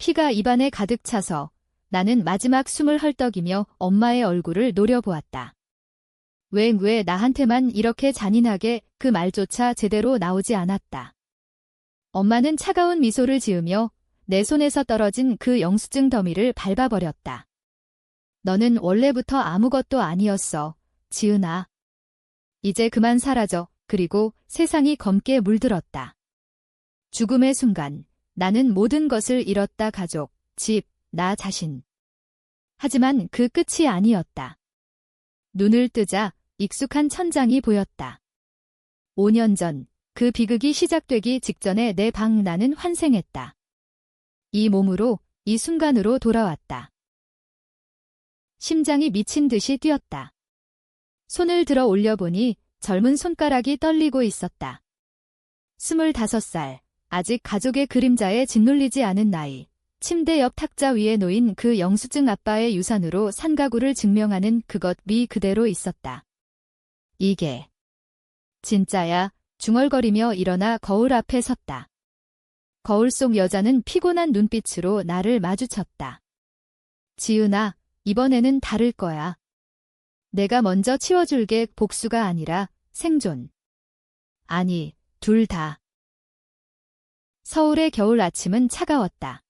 피가 입안에 가득 차서 나는 마지막 숨을 헐떡이며 엄마의 얼굴을 노려보았다. 왜 나한테만 이렇게 잔인하게 그 말조차 제대로 나오지 않았다. 엄마는 차가운 미소를 지으며 내 손에서 떨어진 그 영수증 더미를 밟아버렸다. 너는 원래부터 아무것도 아니었어, 지은아. 이제 그만 사라져. 그리고 세상이 검게 물들었다. 죽음의 순간 나는 모든 것을 잃었다. 가족, 집, 나 자신. 하지만 그 끝이 아니었다. 눈을 뜨자 익숙한 천장이 보였다. 5년 전 그 비극이 시작되기 직전에 내 방 나는 환생했다. 이 몸으로, 이 순간으로 돌아왔다. 심장이 미친 듯이 뛰었다. 손을 들어 올려보니 젊은 손가락이 떨리고 있었다. 25살, 아직 가족의 그림자에 짓눌리지 않은 나이. 침대 옆 탁자 위에 놓인 그 영수증 아빠의 유산으로 산 가구를 증명하는 그것 미 그대로 있었다. 이게 진짜야. 중얼거리며 일어나 거울 앞에 섰다. 거울 속 여자는 피곤한 눈빛으로 나를 마주쳤다. 지은아, 이번에는 다를 거야. 내가 먼저 치워줄게. 복수가 아니라 생존. 아니, 둘 다. 서울의 겨울 아침은 차가웠다.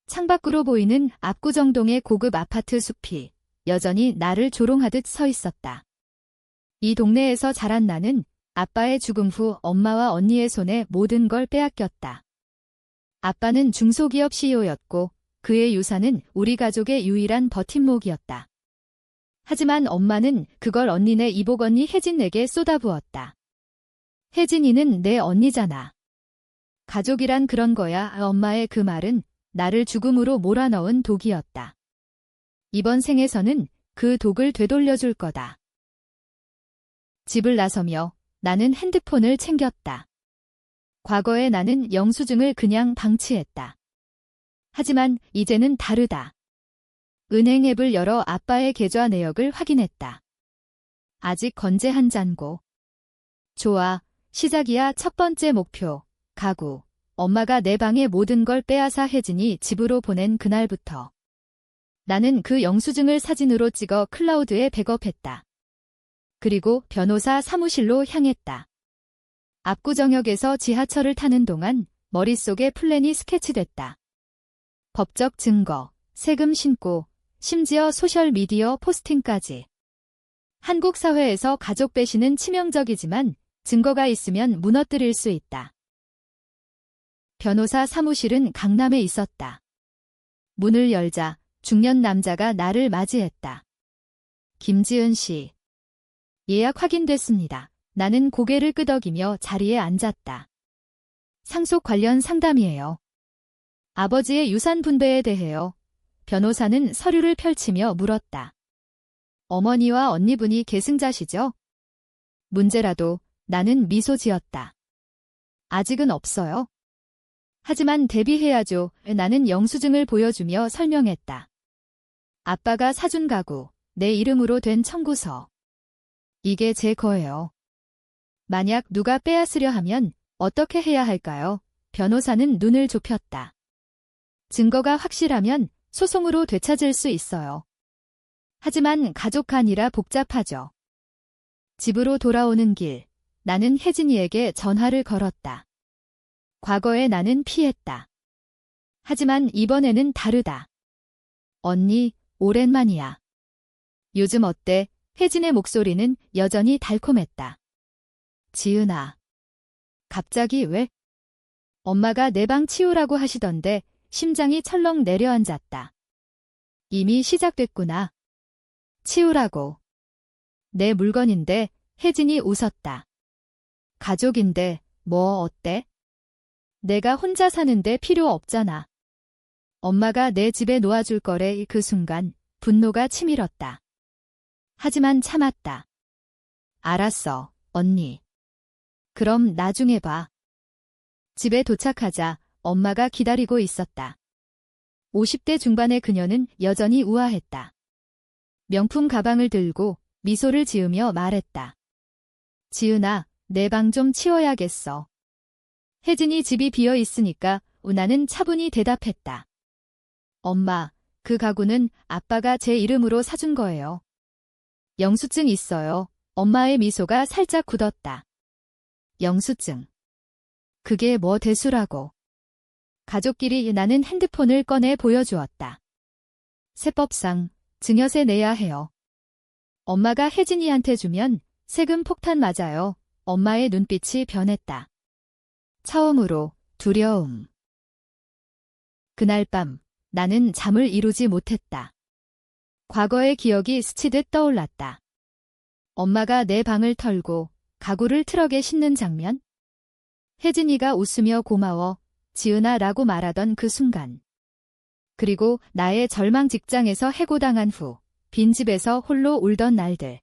창밖으로 보이는 압구정동의 고급 아파트 숲이 여전히 나를 조롱하듯 서 있었다. 이 동네에서 자란 나는 아빠의 죽음 후 엄마와 언니의 손에 모든 걸 빼앗겼다. 아빠는 중소기업 CEO였고 그의 유산은 우리 가족의 유일한 버팀목이었다. 하지만 엄마는 그걸 언니네 이복 언니 혜진에게 쏟아부었다. 혜진이는 내 언니잖아. 가족이란 그런 거야. 엄마의 그 말은 나를 죽음으로 몰아넣은 독이었다. 이번 생에서는 그 독을 되돌려줄 거다. 집을 나서며 나는 핸드폰을 챙겼다. 과거에 나는 영수증을 그냥 방치했다. 하지만 이제는 다르다. 은행 앱을 열어 아빠의 계좌 내역을 확인했다. 아직 건재 한 잔고. 좋아, 시작이야. 첫 번째 목표, 가구. 엄마가 내 방의 모든 걸 빼앗아 혜진이 집으로 보낸 그날부터 나는 그 영수증을 사진으로 찍어 클라우드에 백업했다. 그리고 변호사 사무실로 향했다. 압구정역에서 지하철을 타는 동안 머릿속에 플랜이 스케치됐다. 법적 증거, 세금 신고, 심지어 소셜미디어 포스팅까지. 한국 사회에서 가족 배신은 치명적이지만 증거가 있으면 무너뜨릴 수 있다. 변호사 사무실은 강남에 있었다. 문을 열자 중년 남자가 나를 맞이했다. 김지은 씨. 예약 확인됐습니다. 나는 고개를 끄덕이며 자리에 앉았다. 상속 관련 상담이에요. 아버지의 유산 분배에 대해요. 변호사는 서류를 펼치며 물었다. 어머니와 언니분이 계승자시죠? 문제라도 나는 미소 지었다. 아직은 없어요. 하지만 대비해야죠. 나는 영수증을 보여주며 설명했다. 아빠가 사준 가구, 내 이름으로 된 청구서. 이게 제 거예요. 만약 누가 빼앗으려 하면 어떻게 해야 할까요? 변호사는 눈을 좁혔다. 증거가 확실하면 소송으로 되찾을 수 있어요. 하지만 가족 간이라 복잡하죠. 집으로 돌아오는 길, 나는 혜진이에게 전화를 걸었다. 과거에 나는 피했다. 하지만 이번에는 다르다. 언니, 오랜만이야. 요즘 어때? 혜진의 목소리는 여전히 달콤했다. 지은아. 갑자기 왜? 엄마가 내 방 치우라고 하시던데 심장이 철렁 내려앉았다. 이미 시작됐구나. 치우라고. 내 물건인데. 혜진이 웃었다. 가족인데 뭐 어때? 내가 혼자 사는데 필요 없잖아. 엄마가 내 집에 놓아줄 거래. 그 순간 분노가 치밀었다. 하지만 참았다. 알았어, 언니. 그럼 나중에 봐. 집에 도착하자 엄마가 기다리고 있었다. 50대 중반의 그녀는 여전히 우아했다. 명품 가방을 들고 미소를 지으며 말했다. 지은아, 내 방 좀 치워야겠어. 혜진이 집이 비어 있으니까 나는 차분히 대답했다. 엄마, 그 가구는 아빠가 제 이름으로 사준 거예요. 영수증 있어요. 엄마의 미소가 살짝 굳었다. 영수증. 그게 뭐 대수라고. 가족끼리 나는 핸드폰을 꺼내 보여주었다. 세법상 증여세 내야 해요. 엄마가 혜진이한테 주면 세금 폭탄 맞아요. 엄마의 눈빛이 변했다. 처음으로 두려움. 그날 밤 나는 잠을 이루지 못했다. 과거의 기억이 스치듯 떠올랐다. 엄마가 내 방을 털고 가구를 트럭에 싣는 장면. 혜진이가 웃으며 고마워, 지은아 라고 말하던 그 순간. 그리고 나의 절망 직장에서 해고당한 후 빈집에서 홀로 울던 날들.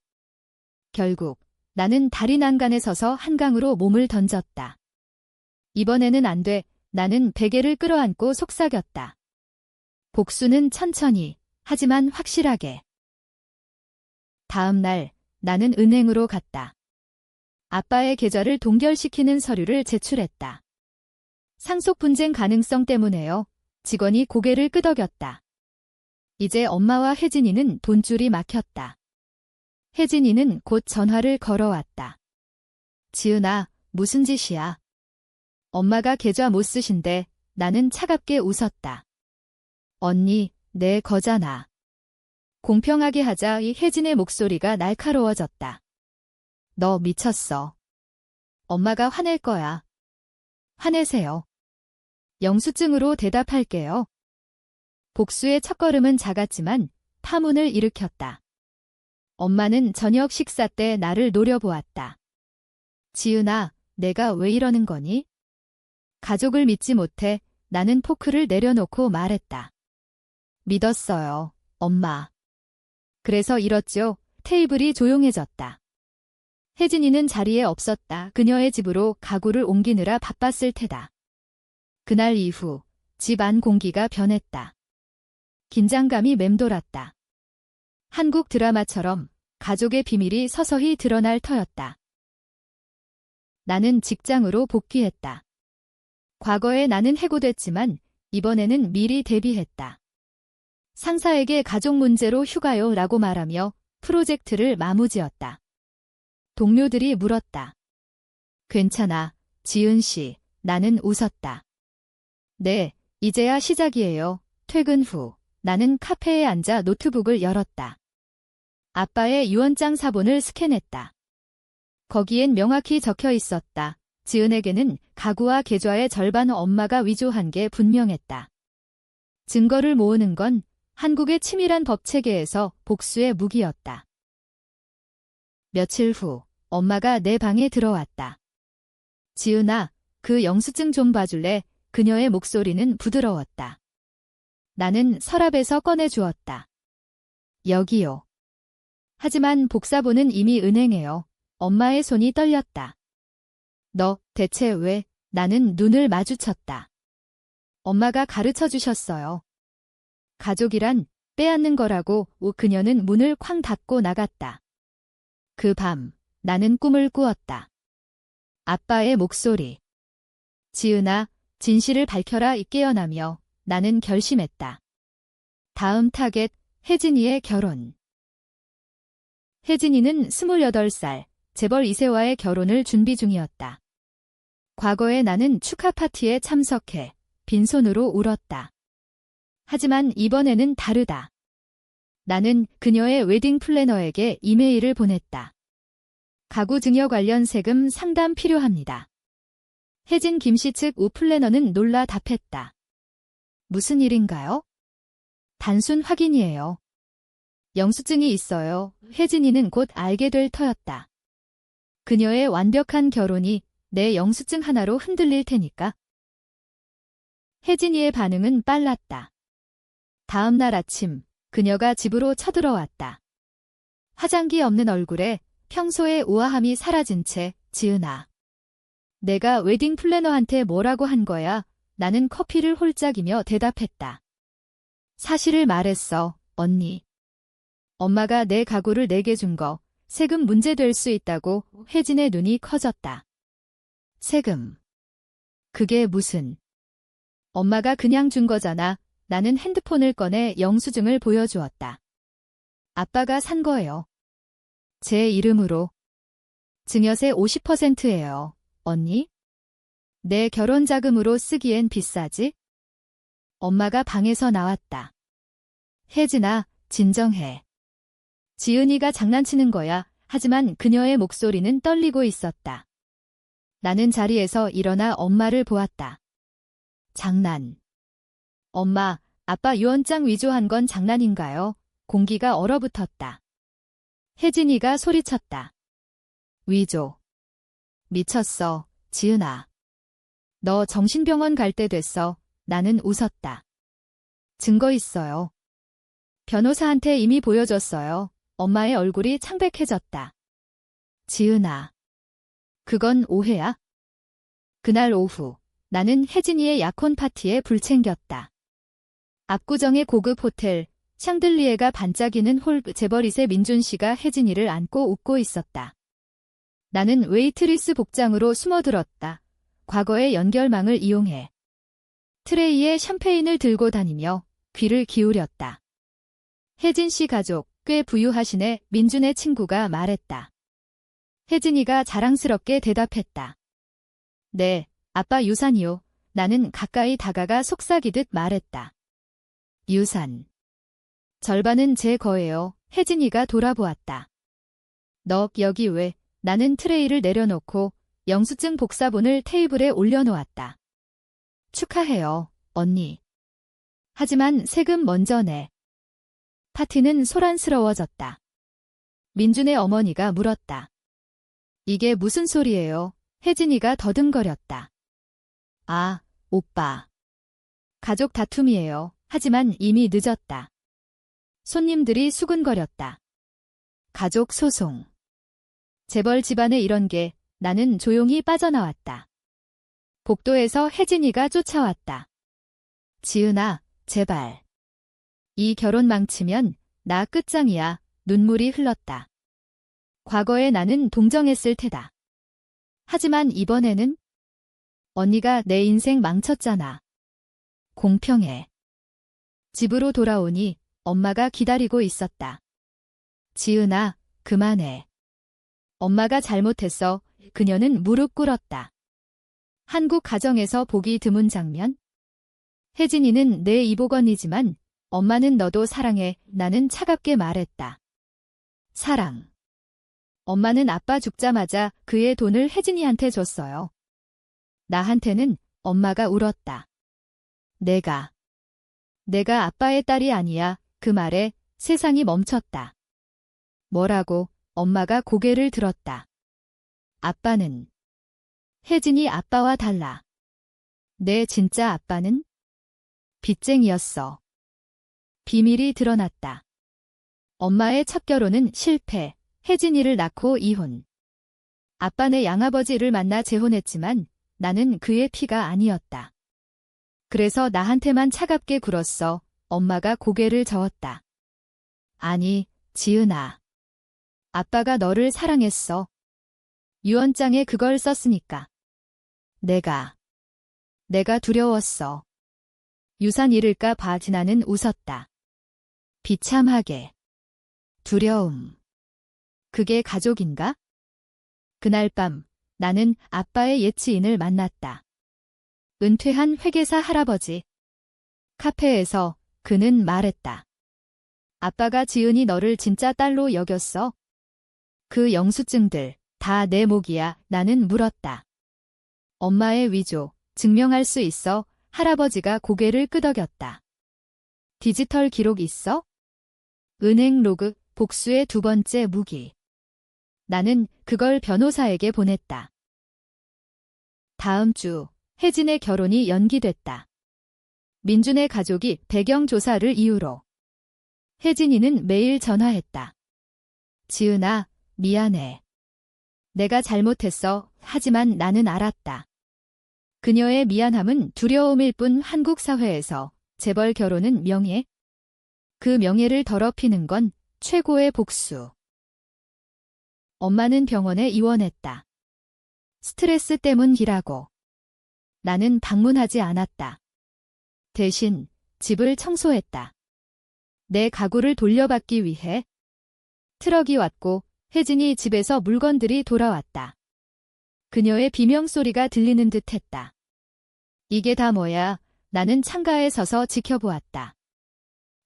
결국 나는 다리 난간에 서서 한강으로 몸을 던졌다. 이번에는 안 돼. 나는 베개를 끌어안고 속삭였다. 복수는 천천히, 하지만 확실하게. 다음 날 나는 은행으로 갔다. 아빠의 계좌를 동결시키는 서류를 제출했다. 상속 분쟁 가능성 때문에요. 직원이 고개를 끄덕였다. 이제 엄마와 혜진이는 돈줄이 막혔다. 혜진이는 곧 전화를 걸어왔다. 지은아, 무슨 짓이야? 엄마가 계좌 못 쓰신대. 나는 차갑게 웃었다. 언니, 내 거잖아. 공평하게 하자. 이 혜진의 목소리가 날카로워졌다. 너 미쳤어. 엄마가 화낼 거야. 화내세요. 영수증으로 대답할게요. 복수의 첫걸음은 작았지만 파문을 일으켰다. 엄마는 저녁 식사 때 나를 노려보았다. 지은아, 내가 왜 이러는 거니? 가족을 믿지 못해. 나는 포크를 내려놓고 말했다. 믿었어요, 엄마. 그래서 이렇죠. 테이블이 조용해졌다. 혜진이는 자리에 없었다. 그녀의 집으로 가구를 옮기느라 바빴을 테다. 그날 이후 집 안 공기가 변했다. 긴장감이 맴돌았다. 한국 드라마처럼 가족의 비밀이 서서히 드러날 터였다. 나는 직장으로 복귀했다. 과거에 나는 해고됐지만 이번에는 미리 대비했다. 상사에게 가족 문제로 휴가요 라고 말하며 프로젝트를 마무지었다. 동료들이 물었다. 괜찮아, 지은 씨. 나는 웃었다. 네, 이제야 시작이에요. 퇴근 후 나는 카페에 앉아 노트북을 열었다. 아빠의 유언장 사본을 스캔했다. 거기엔 명확히 적혀 있었다. 지은에게는 가구와 계좌의 절반 엄마가 위조한 게 분명했다. 증거를 모으는 건 한국의 치밀한 법체계에서 복수의 무기였다. 며칠 후 엄마가 내 방에 들어왔다. 지은아, 그 영수증 좀 봐줄래? 그녀의 목소리는 부드러웠다. 나는 서랍에서 꺼내주었다. 여기요. 하지만 복사본은 이미 은행에요. 엄마의 손이 떨렸다. 너 대체 왜? 나는 눈을 마주쳤다. 엄마가 가르쳐 주셨어요. 가족이란 빼앗는 거라고. 그녀는 문을 쾅 닫고 나갔다. 그 밤 나는 꿈을 꾸었다. 아빠의 목소리. 지은아, 진실을 밝혀라. 깨어나며 나는 결심했다. 다음 타겟, 혜진이의 결혼. 혜진이는 28살, 재벌 2세와의 결혼을 준비 중이었다. 과거에 나는 축하 파티에 참석해 빈손으로 울었다. 하지만 이번에는 다르다. 나는 그녀의 웨딩 플래너에게 이메일을 보냈다. 가구 증여 관련 세금 상담 필요합니다. 혜진 김씨 측 우 플래너는 놀라 답했다. 무슨 일인가요? 단순 확인이에요. 영수증이 있어요. 혜진이는 곧 알게 될 터였다. 그녀의 완벽한 결혼이 내 영수증 하나로 흔들릴 테니까. 혜진이의 반응은 빨랐다. 다음 날 아침 그녀가 집으로 쳐들어왔다. 화장기 없는 얼굴에 평소의 우아함이 사라진 채 지은아. 내가 웨딩 플래너한테 뭐라고 한 거야? 나는 커피를 홀짝이며 대답했다. 사실을 말했어, 언니. 엄마가 내 가구를 내게 준 거 세금 문제 될 수 있다고. 혜진의 눈이 커졌다. 세금. 그게 무슨. 엄마가 그냥 준 거잖아. 나는 핸드폰을 꺼내 영수증을 보여주었다. 아빠가 산 거예요. 제 이름으로. 증여세 50%예요. 언니? 내 결혼 자금으로 쓰기엔 비싸지? 엄마가 방에서 나왔다. 혜진아, 진정해. 지은이가 장난치는 거야. 하지만 그녀의 목소리는 떨리고 있었다. 나는 자리에서 일어나 엄마를 보았다. 장난. 엄마, 아빠 유언장 위조한 건 장난인가요? 공기가 얼어붙었다. 혜진이가 소리쳤다. 위조. 미쳤어, 지은아. 너 정신병원 갈 때 됐어. 나는 웃었다. 증거 있어요. 변호사한테 이미 보여줬어요. 엄마의 얼굴이 창백해졌다. 지은아. 그건 오해야? 그날 오후, 나는 혜진이의 약혼 파티에 불 챙겼다. 압구정의 고급 호텔, 샹들리에가 반짝이는 홀 재벌이세 민준 씨가 혜진이를 안고 웃고 있었다. 나는 웨이트리스 복장으로 숨어들었다. 과거의 연결망을 이용해. 트레이에 샴페인을 들고 다니며 귀를 기울였다. 혜진 씨 가족, 꽤 부유하시네. 민준의 친구가 말했다. 혜진이가 자랑스럽게 대답했다. 네, 아빠 유산이요. 나는 가까이 다가가 속삭이듯 말했다. 유산. 절반은 제 거예요. 혜진이가 돌아보았다. 너 여기 왜? 나는 트레이를 내려놓고 영수증 복사본을 테이블에 올려놓았다. 축하해요, 언니. 하지만 세금 먼저 내. 파티는 소란스러워졌다. 민준의 어머니가 물었다. 이게 무슨 소리예요? 혜진이가 더듬거렸다. 아, 오빠. 가족 다툼이에요. 하지만 이미 늦었다. 손님들이 수군거렸다. 가족 소송. 재벌 집안에 이런 게. 나는 조용히 빠져나왔다. 복도에서 혜진이가 쫓아왔다. 지은아, 제발. 이 결혼 망치면 나 끝장이야. 눈물이 흘렀다. 과거에 나는 동정했을 테다. 하지만 이번에는 언니가 내 인생 망쳤잖아. 공평해. 집으로 돌아오니 엄마가 기다리고 있었다. 지은아, 그만해. 엄마가 잘못했어. 그녀는 무릎 꿇었다. 한국 가정에서 보기 드문 장면? 혜진이는 내 이복언니지만 엄마는 너도 사랑해. 나는 차갑게 말했다. 사랑. 엄마는 아빠 죽자마자 그의 돈을 혜진이한테 줬어요. 나한테는 엄마가 울었다. 내가 아빠의 딸이 아니야. 그 말에 세상이 멈췄다. 뭐라고? 엄마가 고개를 들었다. 아빠는. 혜진이 아빠와 달라. 내 진짜 아빠는? 빚쟁이였어. 비밀이 드러났다. 엄마의 첫 결혼은 실패, 혜진이를 낳고 이혼. 아빠네 양아버지를 만나 재혼했지만 나는 그의 피가 아니었다. 그래서 나한테만 차갑게 굴었어. 엄마가 고개를 저었다. 아니, 지은아. 아빠가 너를 사랑했어. 유언장에 그걸 썼으니까. 내가 두려웠어. 유산 잃을까 봐. 나는 웃었다. 비참하게. 두려움. 그게 가족인가? 그날 밤 나는 아빠의 옛 지인을 만났다. 은퇴한 회계사 할아버지. 카페에서 그는 말했다. 아빠가 지은이 너를 진짜 딸로 여겼어? 그 영수증들 다 내 몫이야. 나는 물었다. 엄마의 위조, 증명할 수 있어? 할아버지가 고개를 끄덕였다. 디지털 기록 있어? 은행 로그, 복수의 두 번째 무기. 나는 그걸 변호사에게 보냈다. 다음 주, 혜진의 결혼이 연기됐다. 민준의 가족이 배경 조사를 이유로. 혜진이는 매일 전화했다. 지은아, 미안해. 내가 잘못했어. 하지만 나는 알았다. 그녀의 미안함은 두려움일 뿐. 한국 사회에서 재벌 결혼은 명예? 그 명예를 더럽히는 건 최고의 복수. 엄마는 병원에 입원했다. 스트레스 때문이라고. 나는 방문하지 않았다. 대신 집을 청소했다. 내 가구를 돌려받기 위해 트럭이 왔고 혜진이 집에서 물건들이 돌아왔다. 그녀의 비명소리가 들리는 듯 했다. 이게 다 뭐야? 나는 창가에 서서 지켜보았다.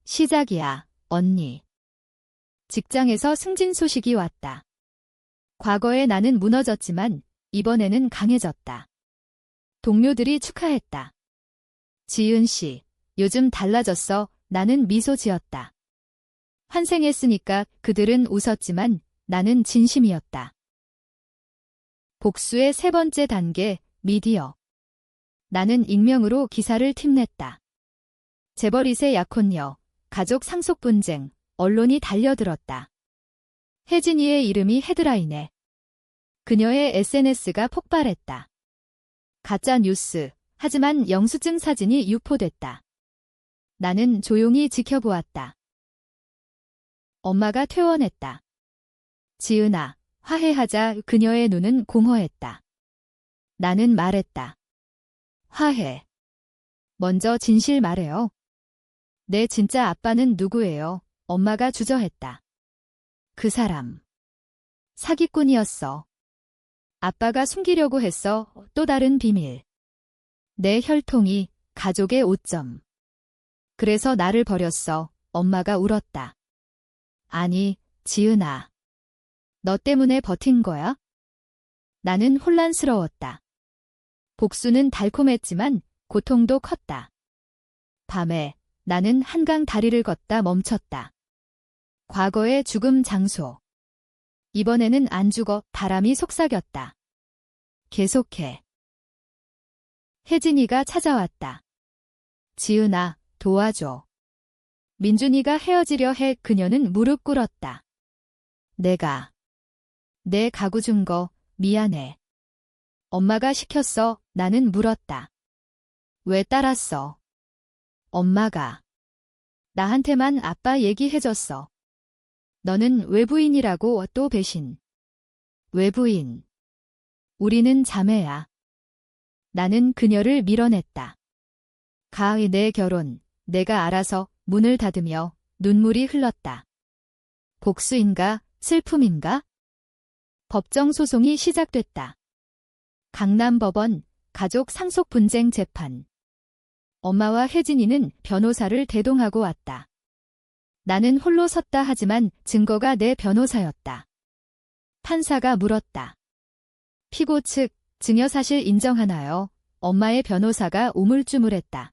시작이야, 언니. 직장에서 승진 소식이 왔다. 과거에 나는 무너졌지만 이번에는 강해졌다. 동료들이 축하했다. 지은 씨, 요즘 달라졌어. 나는 미소 지었다. 환생했으니까 그들은 웃었지만 나는 진심이었다. 복수의 세 번째 단계, 미디어. 나는 익명으로 기사를 팀냈다. 재벌2세 약혼녀, 가족 상속 분쟁, 언론이 달려들었다. 혜진이의 이름이 헤드라인에. 그녀의 SNS가 폭발했다. 가짜 뉴스, 하지만 영수증 사진이 유포됐다. 나는 조용히 지켜보았다. 엄마가 퇴원했다. 지은아, 화해하자. 그녀의 눈은 공허했다. 나는 말했다. 화해. 먼저 진실 말해요. 내 진짜 아빠는 누구예요? 엄마가 주저했다. 그 사람. 사기꾼이었어. 아빠가 숨기려고 했어. 또 다른 비밀. 내 혈통이, 가족의 오점. 그래서 나를 버렸어. 엄마가 울었다. 아니, 지은아. 너 때문에 버틴 거야? 나는 혼란스러웠다. 복수는 달콤했지만 고통도 컸다. 밤에 나는 한강 다리를 걷다 멈췄다. 과거의 죽음 장소. 이번에는 안 죽어. 바람이 속삭였다. 계속해. 혜진이가 찾아왔다. 지은아, 도와줘. 민준이가 헤어지려 해. 그녀는 무릎 꿇었다. 내가 내 가구 준 거 미안해. 엄마가 시켰어. 나는 물었다. 왜 따랐어? 엄마가 나한테만 아빠 얘기해줬어. 너는 외부인이라고. 또 배신. 외부인. 우리는 자매야. 나는 그녀를 밀어냈다. 가을 내 결혼, 내가 알아서. 문을 닫으며 눈물이 흘렀다. 복수인가, 슬픔인가? 법정 소송이 시작됐다. 강남법원, 가족 상속 분쟁 재판. 엄마와 혜진이는 변호사를 대동하고 왔다. 나는 홀로 섰다. 하지만 증거가 내 변호사였다. 판사가 물었다. 피고 측, 증여 사실 인정하나요? 엄마의 변호사가 우물쭈물했다.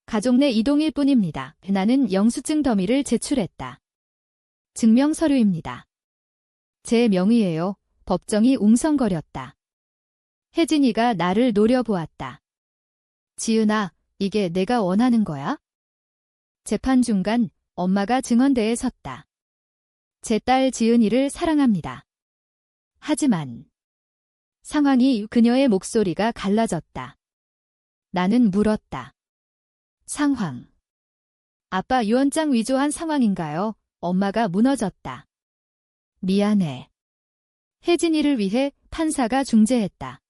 가족 내 이동일 뿐입니다. 나는 영수증 더미를 제출했다. 증명서류입니다. 제 명의예요. 법정이 웅성거렸다. 혜진이가 나를 노려보았다. 지은아, 이게 내가 원하는 거야? 재판 중간 엄마가 증언대에 섰다. 제 딸 지은이를 사랑합니다. 하지만 상황이 그녀의 목소리가 갈라졌다. 나는 물었다. 상황. 아빠 유언장 위조한 상황인가요? 엄마가 무너졌다. 미안해. 혜진이를 위해 판사가 중재했다.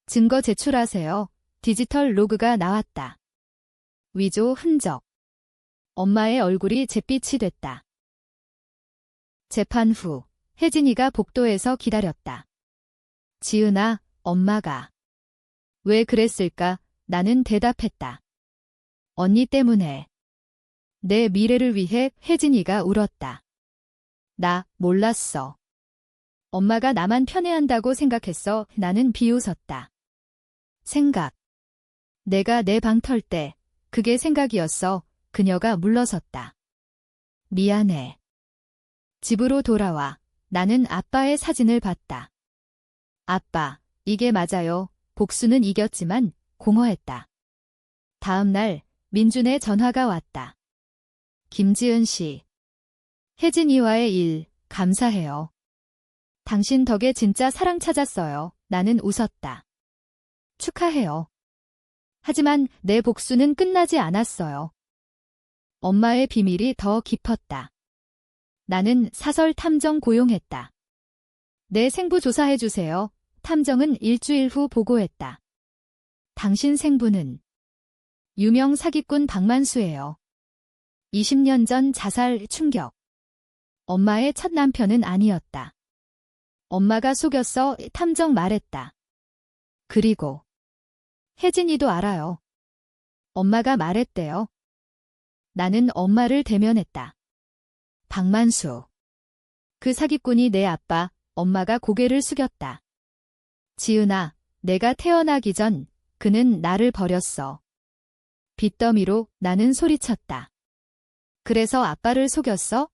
증거 제출하세요. 디지털 로그가 나왔다. 위조 흔적. 엄마의 얼굴이 잿빛이 됐다. 재판 후 혜진이가 복도에서 기다렸다. 지은아, 엄마가 왜 그랬을까? 나는 대답했다. 언니 때문에. 내 미래를 위해. 혜진이가 울었다. 나 몰랐어. 엄마가 나만 편애한다고 생각했어. 나는 비웃었다. 생각. 내가 내 방 털 때 그게 생각이었어. 그녀가 물러섰다. 미안해. 집으로 돌아와. 나는 아빠의 사진을 봤다. 아빠, 이게 맞아요. 복수는 이겼지만 공허했다. 다음 날 민준의 전화가 왔다. 김지은 씨. 혜진이와의 일, 감사해요. 당신 덕에 진짜 사랑 찾았어요. 나는 웃었다. 축하해요. 하지만 내 복수는 끝나지 않았어요. 엄마의 비밀이 더 깊었다. 나는 사설 탐정 고용했다. 내 생부 조사해주세요. 탐정은 일주일 후 보고했다. 당신 생부는 유명 사기꾼 박만수예요. 20년 전 자살 충격. 엄마의 첫 남편은 아니었다. 엄마가 속였어 탐정 말했다. 그리고 혜진이도 알아요. 엄마가 말했대요. 나는 엄마를 대면했다. 박만수. 그 사기꾼이 내 아빠, 엄마가 고개를 숙였다. 지은아, 내가 태어나기 전 그는 나를 버렸어. 빚더미로 나는 소리쳤다. 그래서 아빠를 속였어?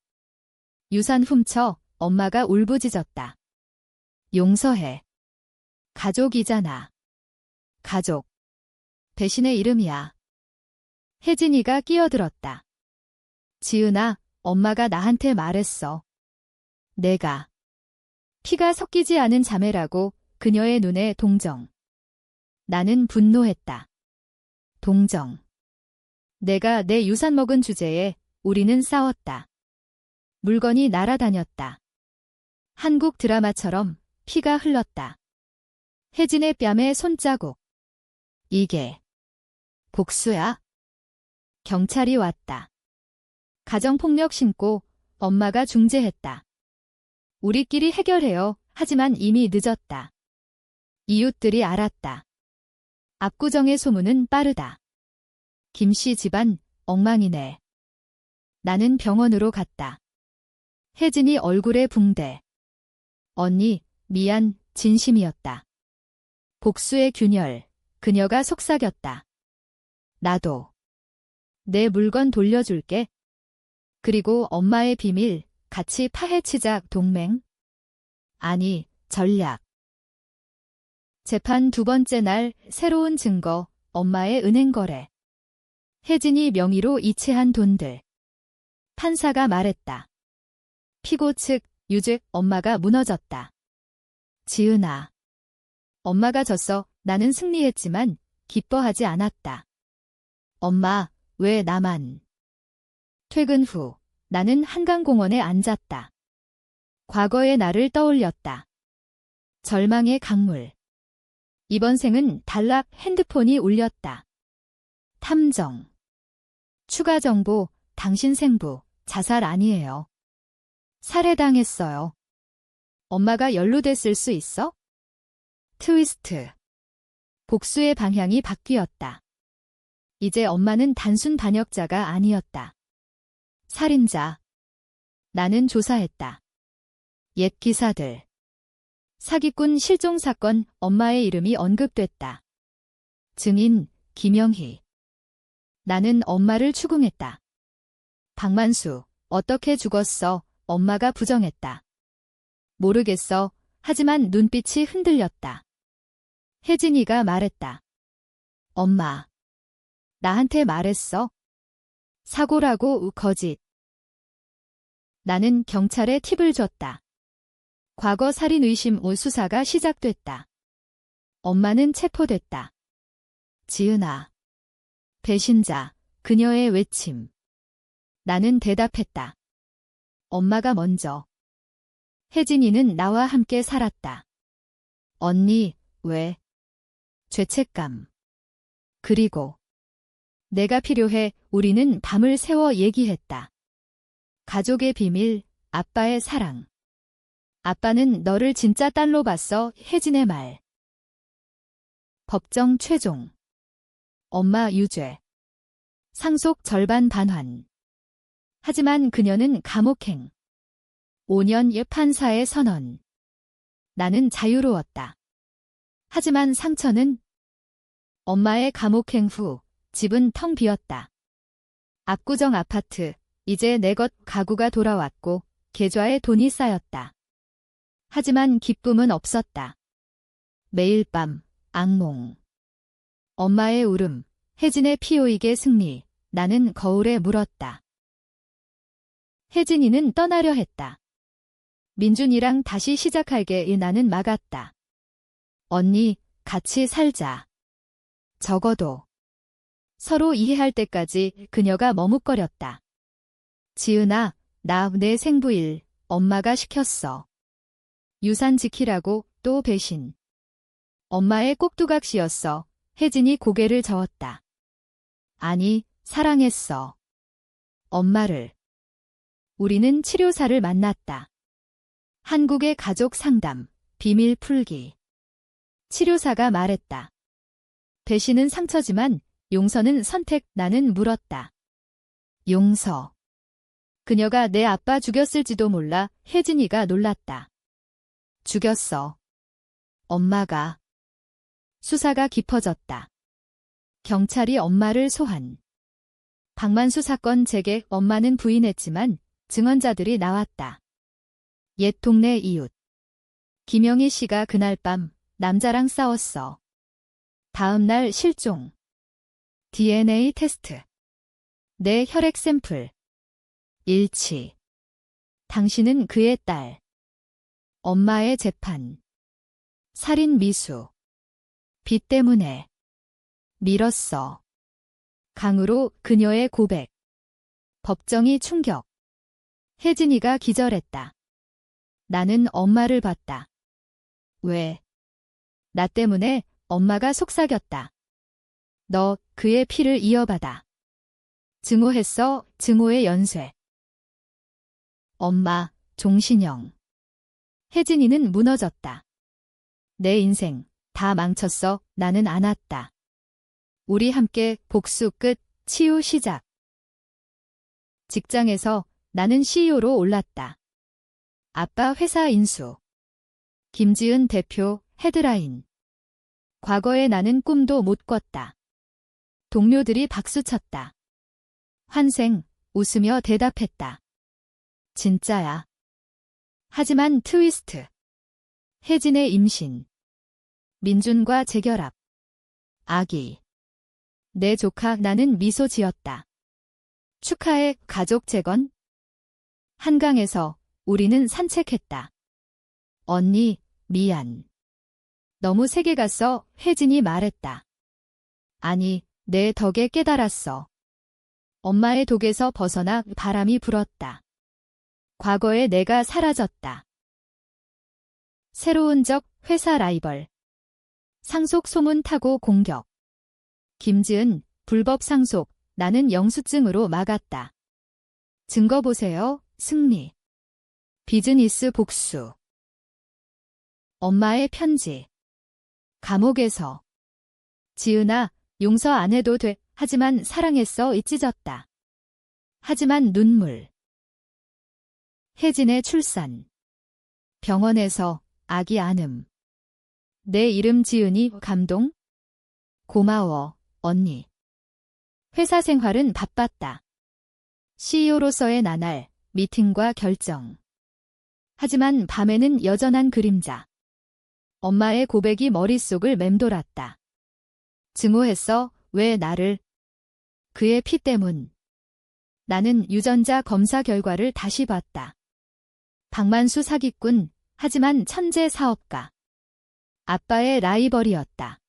유산 훔쳐 엄마가 울부짖었다. 용서해. 가족이잖아. 가족. 배신의 이름이야. 혜진이가 끼어들었다. 지은아, 엄마가 나한테 말했어. 내가 피가 섞이지 않은 자매라고. 그녀의 눈에 동정. 나는 분노했다. 동정. 내가 내 유산 먹은 주제에 우리는 싸웠다. 물건이 날아다녔다. 한국 드라마처럼 피가 흘렀다. 혜진의 뺨에 손자국. 이게 복수야? 경찰이 왔다. 가정폭력 신고 엄마가 중재했다. 우리끼리 해결해요. 하지만 이미 늦었다. 이웃들이 알았다. 압구정의 소문은 빠르다. 김씨 집안 엉망이네. 나는 병원으로 갔다. 혜진이 얼굴에 붕대. 언니, 미안, 진심이었다. 복수의 균열, 그녀가 속삭였다. 나도. 내 물건 돌려줄게. 그리고 엄마의 비밀, 같이 파헤치자 동맹. 아니, 전략. 재판 두 번째 날 새로운 증거, 엄마의 은행 거래. 혜진이 명의로 이체한 돈들. 판사가 말했다. 피고 측, 유즉, 엄마가 무너졌다. 지은아. 엄마가 졌어. 나는 승리했지만 기뻐하지 않았다. 엄마, 왜 나만. 퇴근 후 나는 한강공원에 앉았다. 과거의 나를 떠올렸다. 절망의 강물. 이번 생은 단락 핸드폰이 울렸다. 탐정. 추가 정보, 당신 생부, 자살 아니에요. 살해당했어요. 엄마가 연루됐을 수 있어? 트위스트. 복수의 방향이 바뀌었다. 이제 엄마는 단순 반역자가 아니었다. 살인자. 나는 조사했다. 옛 기사들. 사기꾼 실종 사건 엄마의 이름이 언급됐다. 증인 김영희. 나는 엄마를 추궁했다. 박만수, 어떻게 죽었어? 엄마가 부정했다. 모르겠어. 하지만 눈빛이 흔들렸다. 혜진이가 말했다. 엄마. 나한테 말했어. 사고라고 거짓. 나는 경찰에 팁을 줬다. 과거 살인 의심 수사가 시작됐다. 엄마는 체포됐다. 지은아. 배신자, 그녀의 외침. 나는 대답했다. 엄마가 먼저. 혜진이는 나와 함께 살았다. 언니, 왜? 죄책감. 그리고 내가 필요해. 우리는 밤을 새워 얘기했다. 가족의 비밀, 아빠의 사랑. 아빠는 너를 진짜 딸로 봤어. 혜진의 말. 법정 최종. 엄마 유죄. 상속 절반 반환. 하지만 그녀는 감옥행. 5년 판사의 선언. 나는 자유로웠다. 하지만 상처는? 엄마의 감옥행 후 집은 텅 비었다. 압구정 아파트. 이제 내 것 가구가 돌아왔고 계좌에 돈이 쌓였다. 하지만 기쁨은 없었다. 매일 밤 악몽. 엄마의 울음, 혜진의 피오익의 승리. 나는 거울에 물었다. 혜진이는 떠나려 했다. 민준이랑 다시 시작할게. 나는 막았다. 언니, 같이 살자. 적어도. 서로 이해할 때까지. 그녀가 머뭇거렸다. 지은아, 나 내 생부일. 엄마가 시켰어. 유산 지키라고. 또 배신. 엄마의 꼭두각시였어. 혜진이 고개를 저었다. 아니, 사랑했어. 엄마를. 우리는 치료사를 만났다. 한국의 가족 상담, 비밀 풀기. 치료사가 말했다. 배신은 상처지만 용서는 선택. 나는 물었다. 용서. 그녀가 내 아빠 죽였을지도 몰라. 혜진이가 놀랐다. 죽였어. 엄마가. 수사가 깊어졌다. 경찰이 엄마를 소환. 박만수 사건 재개. 엄마는 부인했지만 증언자들이 나왔다. 옛 동네 이웃. 김영희 씨가 그날 밤 남자랑 싸웠어. 다음 날 실종. DNA 테스트. 내 혈액 샘플. 일치. 당신은 그의 딸. 엄마의 재판. 살인 미수. 빚 때문에. 밀었어. 강으로 그녀의 고백. 법정이 충격. 혜진이가 기절했다. 나는 엄마를 봤다. 왜? 나 때문에 엄마가 속삭였다. 너 그의 피를 이어받아. 증오했어. 증오의 연쇄. 엄마, 종신형. 혜진이는 무너졌다. 내 인생 다 망쳤어. 나는 안 왔다. 우리 함께 복수 끝, 치유 시작. 직장에서 나는 CEO로 올랐다. 아빠 회사 인수. 김지은 대표, 헤드라인. 과거에 나는 꿈도 못 꿨다. 동료들이 박수쳤다. 환생, 웃으며 대답했다. 진짜야. 하지만 트위스트. 혜진의 임신. 민준과 재결합. 아기. 내 조카. 나는 미소 지었다. 축하해. 가족 재건. 한강에서 우리는 산책했다. 언니, 미안. 너무 세게 갔어. 혜진이 말했다. 아니, 내 덕에 깨달았어. 엄마의 독에서 벗어나 바람이 불었다. 과거의 내가 사라졌다. 새로운 적, 회사 라이벌. 상속 소문 타고 공격. 김지은, 불법 상속. 나는 영수증으로 막았다. 증거 보세요. 승리. 비즈니스 복수. 엄마의 편지. 감옥에서. 지은아, 용서 안 해도 돼. 하지만 사랑했어. 찢어졌다. 하지만 눈물. 혜진의 출산. 병원에서 아기 안음. 내 이름 지은이. 감동. 고마워, 언니. 회사 생활은 바빴다. CEO로서의 나날, 미팅과 결정. 하지만 밤에는 여전한 그림자. 엄마의 고백이 머릿속을 맴돌았다. 증오했어. 왜 나를? 그의 피 때문. 나는 유전자 검사 결과를 다시 봤다. 박만수 사기꾼, 하지만 천재 사업가. 아빠의 라이벌이었다.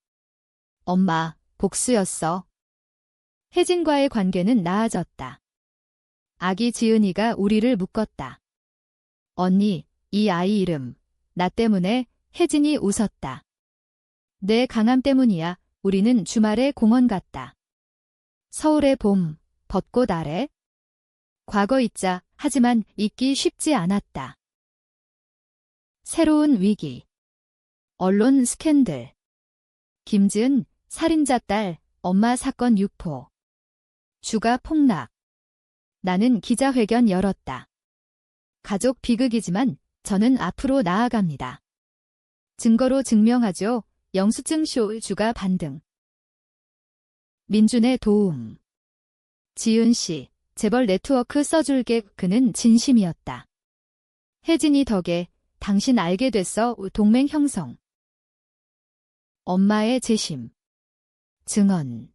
엄마, 복수였어. 혜진과의 관계는 나아졌다. 아기 지은이가 우리를 묶었다. 언니, 이 아이 이름. 나 때문에. 혜진이 웃었다. 내 강함 때문이야. 우리는 주말에 공원 갔다. 서울의 봄, 벚꽃 아래. 과거 잊자. 하지만 잊기 쉽지 않았다. 새로운 위기. 언론 스캔들. 김지은, 살인자 딸, 엄마 사건 유포. 주가 폭락. 나는 기자회견 열었다. 가족 비극이지만 저는 앞으로 나아갑니다. 증거로 증명하죠. 영수증 쇼. 주가 반등. 민준의 도움. 지은 씨, 재벌 네트워크 써줄게. 그는 진심이었다. 혜진이 덕에 당신 알게 됐어. 동맹 형성. 엄마의 재심. 증언.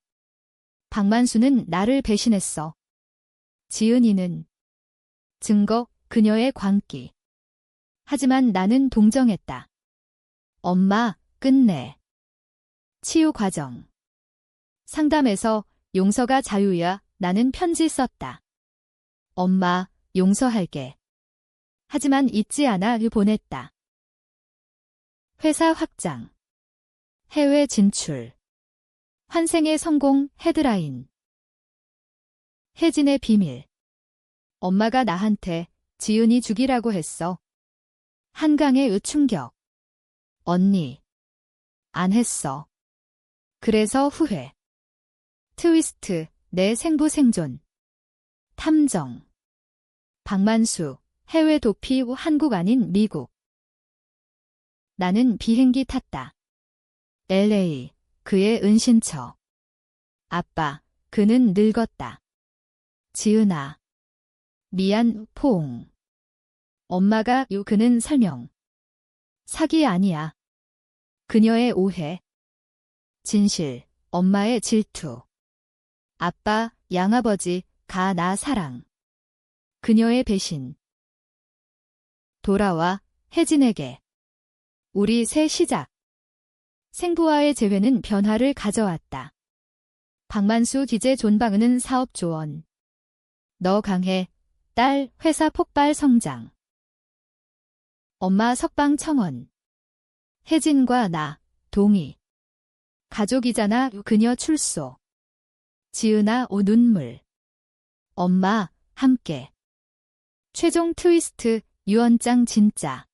박만수는 나를 배신했어. 지은이는. 증거, 그녀의 광기. 하지만 나는 동정했다. 엄마, 끝내. 치유 과정. 상담에서 용서가 자유야. 나는 편지 썼다. 엄마, 용서할게. 하지만 잊지 않아. 보냈다. 회사 확장. 해외 진출. 환생의 성공. 헤드라인. 혜진의 비밀. 엄마가 나한테 지은이 죽이라고 했어. 한강의 충격. 언니. 안 했어. 그래서 후회. 트위스트, 내 생부 생존. 탐정. 박만수, 해외 도피 후 한국 아닌 미국. 나는 비행기 탔다. LA, 그의 은신처. 아빠, 그는 늙었다. 지은아. 미안, 포옹. 엄마가 그는 설명. 사기 아니야. 그녀의 오해. 진실, 엄마의 질투. 아빠, 양아버지, 가 나 사랑. 그녀의 배신. 돌아와, 혜진에게. 우리 새 시작. 생부와의 재회는 변화를 가져왔다. 박만수 기재 존방은은 사업 조언. 너 강해. 딸, 회사 폭발 성장. 엄마 석방 청원. 혜진과 나, 동의. 가족이잖아, 그녀 출소. 지은아, 오 눈물. 엄마, 함께. 최종 트위스트, 유언장 진짜.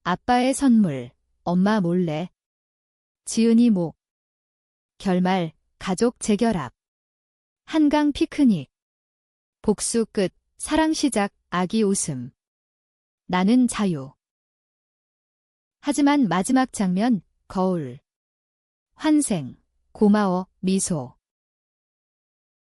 아빠의 선물, 엄마 몰래. 지은이 목. 결말, 가족 재결합. 한강 피크닉. 복수 끝, 사랑 시작, 아기 웃음. 나는 자유. 하지만 마지막 장면, 거울. 환생, 고마워, 미소.